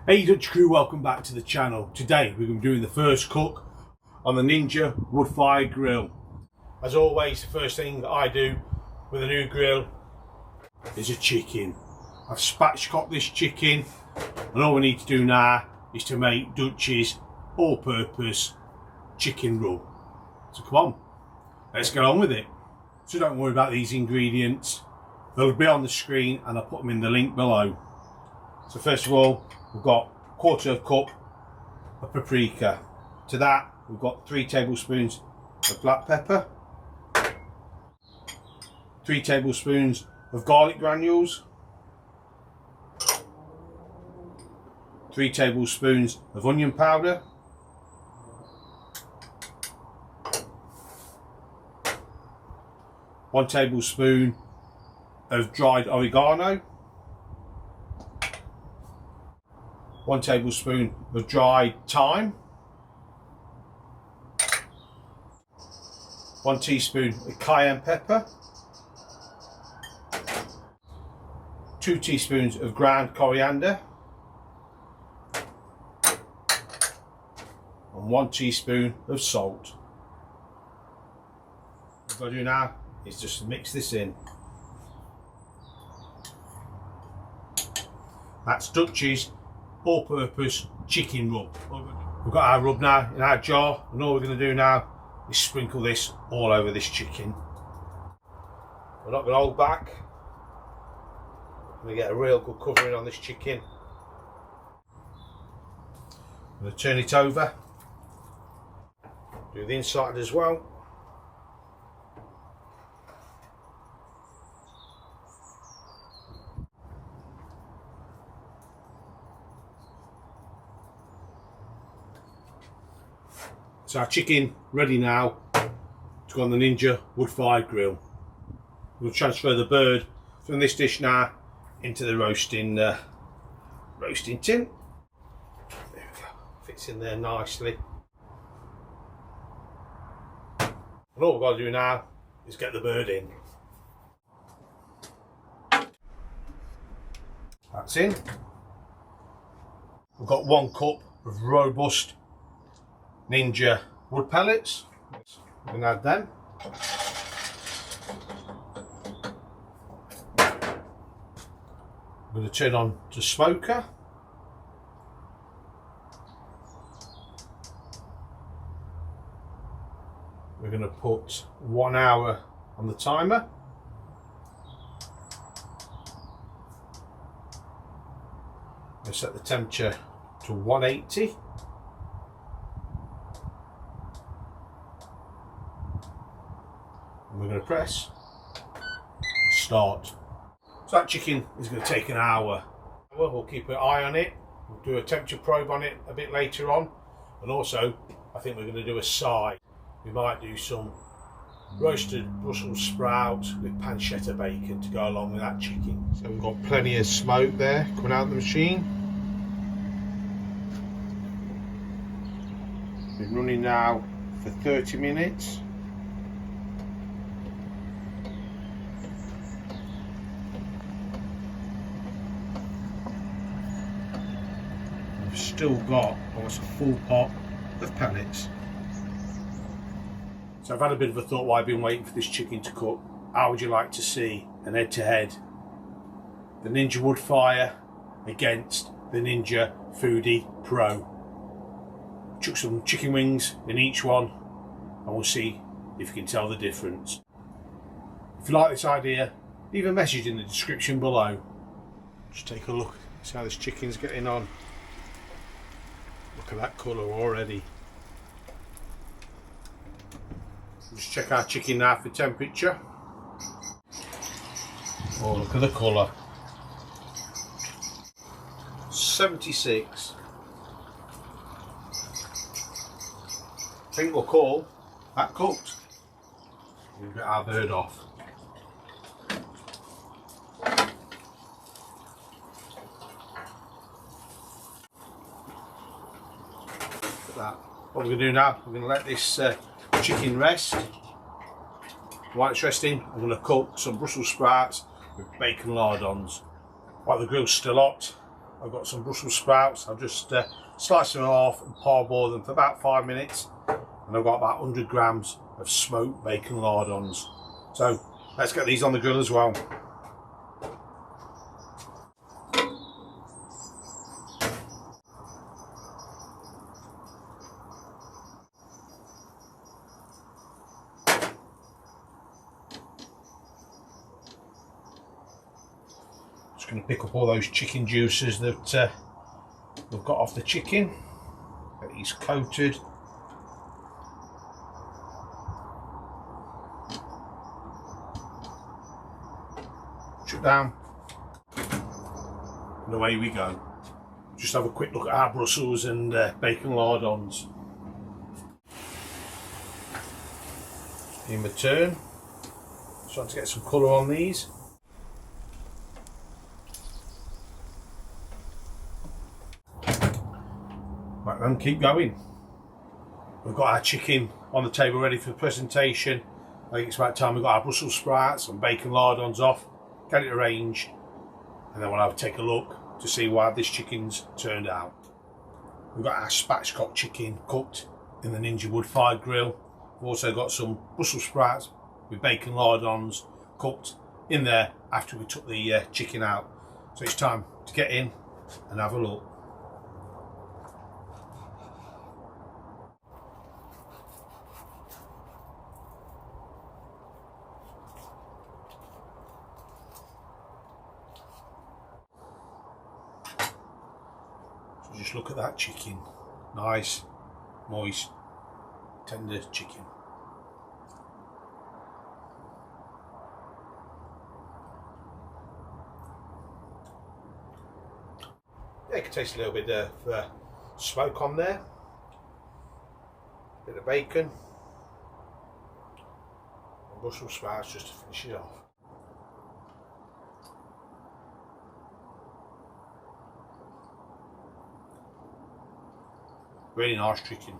Hey Dutch crew, welcome back to the channel. Today we're going to be doing the first cook on the Ninja Woodfire Grill. As always, the first thing that I do with a new grill is a chicken. I've spatchcocked this chicken and all we need to do now is to make Dutchies all-purpose chicken rub. So come on, let's get on with it. So don't worry about these ingredients. They'll be on the screen and I'll put them in the link below. So first of all, we've got a quarter of a cup of paprika. To that, we've got 3 tablespoons of black pepper, 3 tablespoons of garlic granules, 3 tablespoons of onion powder, 1 tablespoon of dried oregano, 1 tablespoon of dried thyme, 1 teaspoon of cayenne pepper, 2 teaspoons of ground coriander, and 1 teaspoon of salt. What I've got to do now is just mix this in. That's Dutchies all-purpose chicken rub. We've got our rub now in our jar, and all we're going to do now is sprinkle this all over this chicken. We're not going to hold back. We're going to get a real good covering on this chicken. I'm going to turn it over, do the inside as well. So our chicken ready now to go on the Ninja Woodfire Grill. We'll transfer the bird from this dish now into the roasting tin. There we go, fits in there nicely. And all we've got to do now is get the bird in. That's in. We've got 1 cup of robust Ninja Wood Pellets. We can add them. I'm going to turn on to smoker. We're going to put 1 hour on the timer. I'm going to set the temperature to 180. We're going to press start. So that chicken is going to take an hour. We'll keep an eye on it. We'll do a temperature probe on it a bit later on, and also I think we're going to do a side. We might do some roasted Brussels sprouts with pancetta bacon to go along with that chicken. So we've got plenty of smoke there coming out of the machine. Been running now for 30 minutes. Still got almost a full pot of pellets. So I've had a bit of a thought while I've been waiting for this chicken to cook. How would you like to see an head-to-head? The Ninja Woodfire against the Ninja Foodie Pro. Chuck some chicken wings in each one and we'll see if you can tell the difference. If you like this idea, leave a message in the description below. Just take a look, see how this chicken's getting on. Look at that colour already. Just check our chicken now for temperature. Oh, look at the colour. 76. I think we'll call that cooked. We'll get our bird off. That. What we're going to do now, we're going to let this chicken rest. While it's resting, I'm going to cook some Brussels sprouts with bacon lardons. While the grill's still hot, I've got some Brussels sprouts. I've just sliced them off and parboiled them for about 5 minutes. And I've got about 100 grams of smoked bacon lardons. So let's get these on the grill as well. Just going to pick up all those chicken juices that we've got off the chicken. Get these coated. Shut down. And away we go. Just have a quick look at our Brussels and bacon lardons. In return, trying to get some colour on these. Right then, keep going. We've got our chicken on the table ready for the presentation. I think it's about time we've got our Brussels sprouts and bacon lardons off, get it arranged, and then we'll have a take a look to see why this chicken's turned out. We've got our Spatchcock chicken cooked in the Ninja Woodfire Grill. We've also got some Brussels sprouts with bacon lardons cooked in there after we took the chicken out. So it's time to get in and have a look. So just look at that chicken. Nice, moist, tender chicken. Yeah, you can taste a little bit of smoke on there. Bit of bacon. And Brussels sprouts just to finish it off. Really nice chicken.